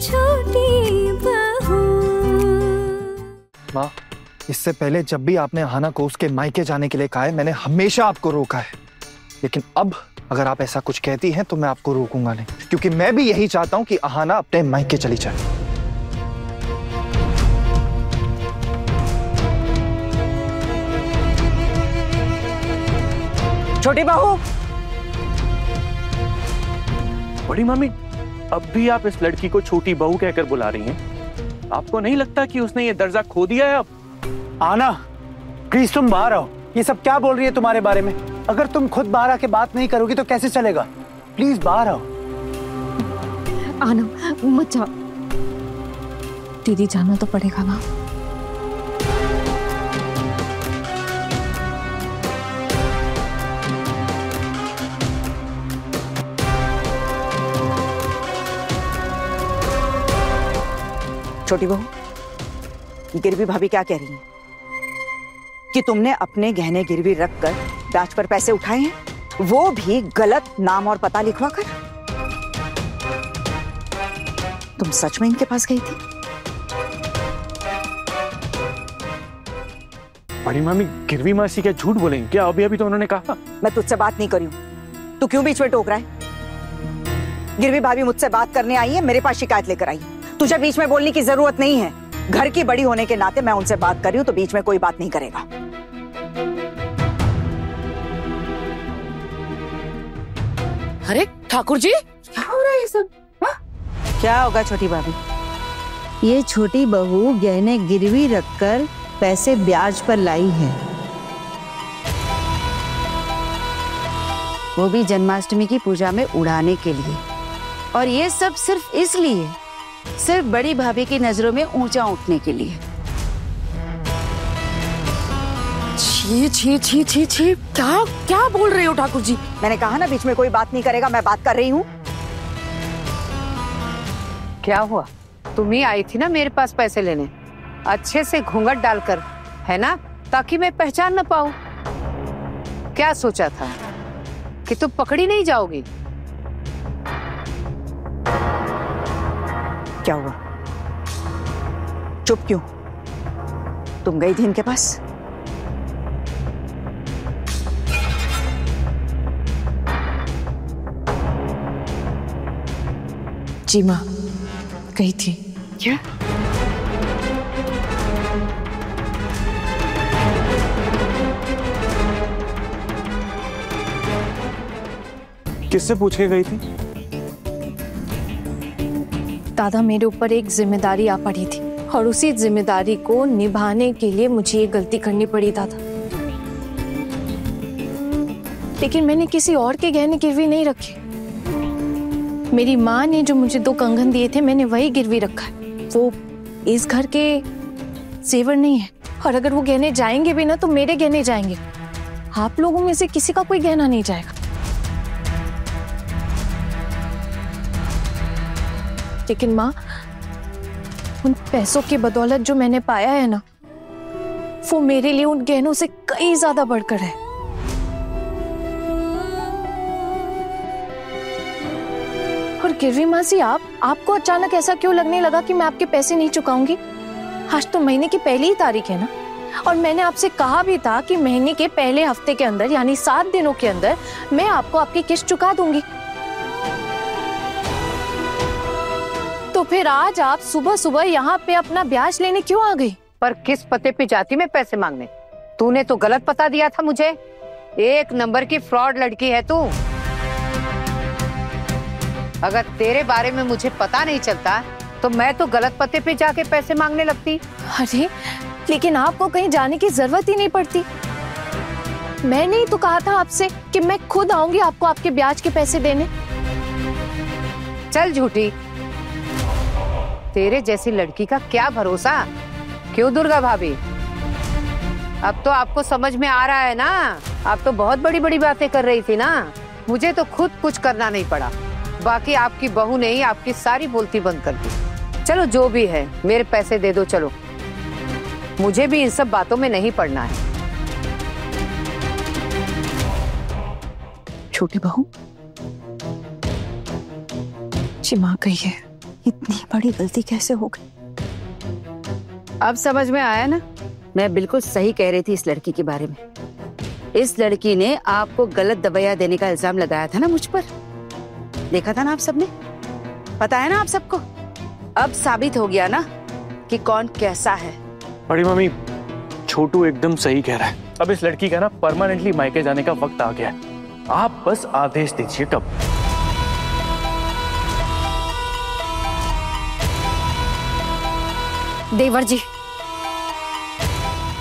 छोटी बहू। माँ, इससे पहले जब भी आपने अहाना को उसके मायके जाने के लिए कहा है, मैंने हमेशा आपको रोका है। लेकिन अब अगर आप ऐसा कुछ कहती हैं तो मैं आपको रोकूंगा नहीं, क्योंकि मैं भी यही चाहता हूं कि अहाना अपने मायके चली जाए। छोटी बहू। बड़ी मामी, अब भी आप इस लड़की को छोटी बहू कहकर बुला रही हैं? आपको नहीं लगता कि उसने ये दर्जा खो दिया है? अब आना, प्लीज तुम बाहर आओ। ये सब क्या बोल रही है तुम्हारे बारे में? अगर तुम खुद बाहर आके बात नहीं करोगी तो कैसे चलेगा? प्लीज बाहर आओ। आना मत जाओ, दीदी जाना तो पड़ेगा ना। छोटी बहू, गिरवी भाभी क्या कह रही है कि तुमने अपने गहने गिरवी रखकर ब्याज पर पैसे उठाए हैं, वो भी गलत नाम और पता लिखवा कर? तुम सच में इनके पास गई थी? बड़ी मामी, गिरवी मासी क्या झूठ बोलेंगे क्या? अभी अभी तो उन्होंने कहा। मैं तुझसे बात नहीं करी हूं, तू क्यों बीच में टोक रहा है? गिरवी भाभी मुझसे बात करने आई है, मेरे पास शिकायत लेकर आई। तुझे बीच में बोलने की जरूरत नहीं है। घर की बड़ी होने के नाते मैं उनसे बात कर रही हूं, तो बीच में कोई बात नहीं करेगा। अरे ठाकुर जी, क्या हो रहा है ये सब? क्या होगा छोटी भाभी? ये छोटी बहू गहने गिरवी रखकर पैसे ब्याज पर लाई है, वो भी जन्माष्टमी की पूजा में उड़ाने के लिए। और ये सब सिर्फ इसलिए, सिर्फ बड़ी भाभी की नजरों में ऊंचा उठने के लिए। छी छी छी छी छी, क्या क्या बोल रहे हो ठाकुर जी? मैंने कहा ना बीच में कोई बात नहीं करेगा, मैं बात कर रही हूँ। क्या हुआ? तुम ही आई थी ना मेरे पास पैसे लेने, अच्छे से घूंघट डालकर, है ना, ताकि मैं पहचान न पाऊं। क्या सोचा था कि तुम पकड़ी नहीं जाओगी? क्या हुआ? चुप क्यों? तुम गई थी इनके पास? जी माँ, गई थी। क्या? किससे पूछ के गई थी? दादा, मेरे ऊपर एक जिम्मेदारी आ पड़ी थी और उसी जिम्मेदारी को निभाने के लिए मुझे ये गलती करनी पड़ी दादा। लेकिन मैंने किसी और के गहने गिरवी नहीं रखे। मेरी माँ ने जो मुझे 2 कंगन दिए थे, मैंने वही गिरवी रखा है। वो इस घर के जेवर नहीं है, और अगर वो गहने जाएंगे भी ना तो मेरे गहने जाएंगे। आप लोगों में से किसी का कोई गहना नहीं जाएगा। लेकिन माँ, उन पैसों की बदौलत जो मैंने पाया है ना, वो मेरे लिए उन गहनों से कई ज्यादा बढ़कर है। और गिरवी मासी, आपको अचानक ऐसा क्यों लगने लगा कि मैं आपके पैसे नहीं चुकाऊंगी? आज तो महीने की पहली ही तारीख है ना, और मैंने आपसे कहा भी था कि महीने के पहले हफ्ते के अंदर, यानी 7 दिनों के अंदर मैं आपको आपकी किस्त चुका दूंगी। तो फिर आज आप सुबह सुबह यहाँ पे अपना ब्याज लेने क्यों आ गई? पर किस पते पे जाती मैं पैसे मांगने? तूने तो गलत पता दिया था मुझे। 1 नंबर की फ्रॉड लड़की है तू। अगर तेरे बारे में मुझे पता नहीं चलता तो मैं तो गलत पते पे जाके पैसे मांगने लगती। अरे लेकिन आपको कहीं जाने की जरूरत ही नहीं पड़ती। मैंने ही तो कहा था आपसे कि मैं खुद आऊंगी आपको आपके ब्याज के पैसे देने। चल झूठी, तेरे जैसी लड़की का क्या भरोसा। क्यों दुर्गा भाभी, अब तो आपको समझ में आ रहा है ना? आप तो बहुत बड़ी बड़ी बातें कर रही थी ना, मुझे तो खुद कुछ करना नहीं पड़ा। बाकी आपकी बहू ने ही आपकी सारी बोलती बंद कर दी। चलो जो भी है, मेरे पैसे दे दो। चलो, मुझे भी इन सब बातों में नहीं पड़ना है। छोटी बहू, जी माँ गई है। इतनी बड़ी गलती कैसे हो गई? अब समझ में आया ना, मैं बिल्कुल सही कह रही थी इस लड़की के बारे में। इस लड़की ने आपको गलत दवाइयां देने का इल्जाम लगाया था ना मुझ पर। देखा था ना आप सबने, पता है ना आप सबको। अब साबित हो गया ना कि कौन कैसा है। बड़ी मम्मी, छोटू एकदम सही कह रहा है। अब इस लड़की का ना परमानेंटली मायके जाने का वक्त आ गया है। आप बस आदेश दीजिए कब। देवर जी,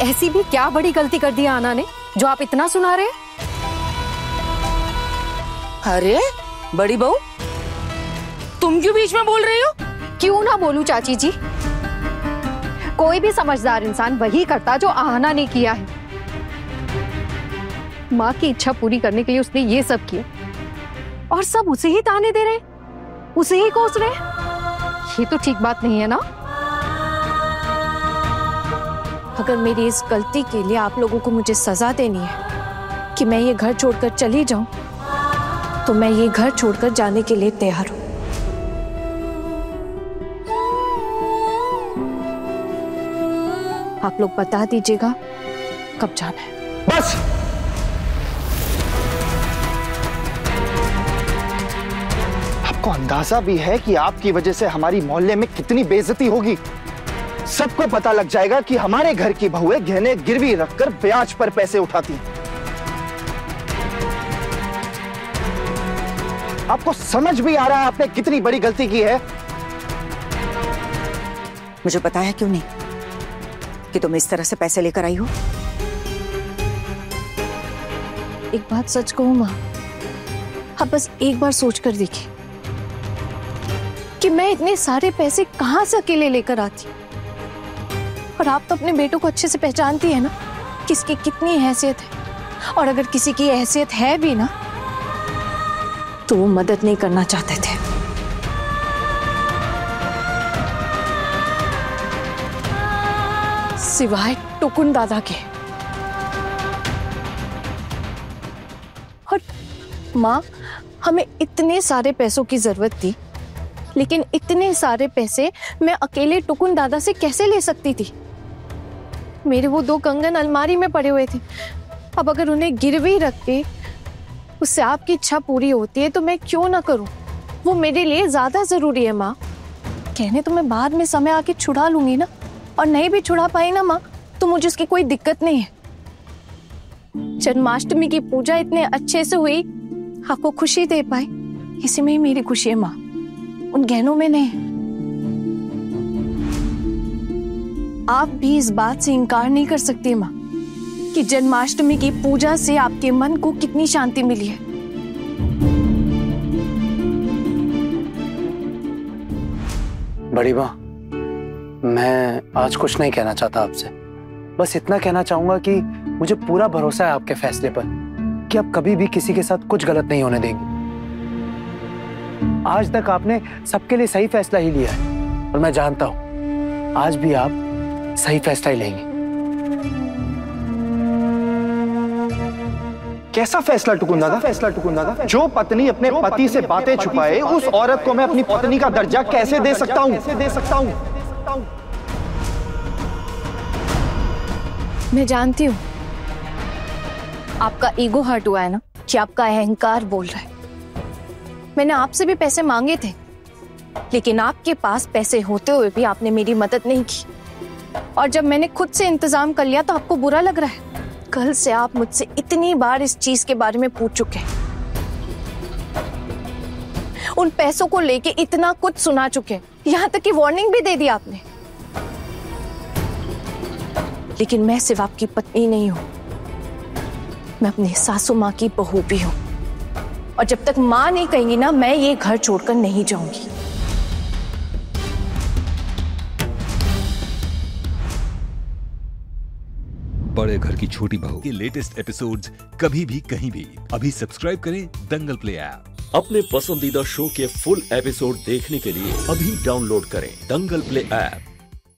ऐसी भी क्या बड़ी गलती कर दी आना ने जो आप इतना सुना रहे? अरे बड़ी बहू, तुम क्यों बीच में बोल रही हो? क्यों ना बोलूं चाची जी, कोई भी समझदार इंसान वही करता जो आहना ने किया है। माँ की इच्छा पूरी करने के लिए उसने ये सब किया और सब उसे ही ताने दे रहे, उसे ही कोस रहे। ये तो ठीक बात नहीं है ना। अगर मेरी इस गलती के लिए आप लोगों को मुझे सजा देनी है कि मैं ये घर छोड़कर चली जाऊं, तो मैं ये घर छोड़कर जाने के लिए तैयार हूं। आप लोग बता दीजिएगा कब जाना है। बस आपको अंदाजा भी है कि आपकी वजह से हमारी मोहल्ले में कितनी बेइज्जती होगी। सबको पता लग जाएगा कि हमारे घर की बहुएं गहने गिरवी रखकर ब्याज पर पैसे उठाती हैं। आपको समझ भी आ रहा है आपने कितनी बड़ी गलती की है? मुझे बताया क्यों नहीं कि तुम इस तरह से पैसे लेकर आई हो? एक बात सच कहूं माँ, आप बस एक बार सोच कर देखिए कि मैं इतने सारे पैसे कहां से अकेले लेकर आती। और आप तो अपने बेटों को अच्छे से पहचानती है ना, किसकी कितनी हैसियत है। और अगर किसी की हैसियत है भी ना, तो वो मदद नहीं करना चाहते थे। सिवाय टुकुन दादा के। और माँ, हमें इतने सारे पैसों की जरूरत थी, लेकिन इतने सारे पैसे मैं अकेले टुकुन दादा से कैसे ले सकती थी? मेरे वो 2 कंगन अलमारी में पड़े हुए थे। अब अगर उन्हें गिरवी रख के उससे आपकी इच्छा पूरी होती है तो मैं क्यों ना करूं? वो मेरे लिए ज्यादा जरूरी है माँ। कहने तो मैं बाद में समय आके छुड़ा लूंगी ना, और नहीं भी छुड़ा पाई ना माँ, तो मुझे उसकी कोई दिक्कत नहीं है। जन्माष्टमी की पूजा इतने अच्छे से हुई, आपको खुशी दे पाई, इसी में ही मेरी खुशी है माँ, उन गहनों में नहीं। आप भी इस बात से इनकार नहीं कर सकती माँ कि जन्माष्टमी की पूजा से आपके मन को कितनी शांति मिली है। बड़ी माँ, मैं आज कुछ नहीं कहना चाहता आपसे। बस इतना कहना चाहूंगा कि मुझे पूरा भरोसा है आपके फैसले पर कि आप कभी भी किसी के साथ कुछ गलत नहीं होने देंगे। आज तक आपने सबके लिए सही फैसला ही लिया है और मैं जानता हूं आज भी आप सही फैसला ही लेंगे। कैसा फैसला टुकुन दादा? फैसला टुकुन दादा, जो पत्नी अपने पति से बातें छुपाए, उस औरत को मैं अपनी पत्नी का दर्जा कैसे दे सकता हूं? मैं जानती हूँ आपका ईगो हर्ट हुआ है ना, कि आपका अहंकार बोल रहा है। मैंने आपसे भी पैसे मांगे थे, लेकिन आपके पास पैसे होते हुए भी आपने मेरी मदद नहीं की। और जब मैंने खुद से इंतजाम कर लिया तो आपको बुरा लग रहा है। कल से आप मुझसे इतनी बार इस चीज के बारे में पूछ चुके हैं, उन पैसों को लेके इतना कुछ सुना चुके हैं, यहां तक कि वार्निंग भी दे दी आपने। लेकिन मैं सिर्फ आपकी पत्नी नहीं हूं, मैं अपनी सासू माँ की बहू भी हूं। और जब तक माँ नहीं कहेंगी ना, मैं ये घर छोड़कर नहीं जाऊंगी। बड़े घर की छोटी बहू के लेटेस्ट एपिसोड्स कभी भी कहीं भी अभी सब्सक्राइब करें दंगल प्ले ऐप। अपने पसंदीदा शो के फुल एपिसोड देखने के लिए अभी डाउनलोड करें दंगल प्ले ऐप।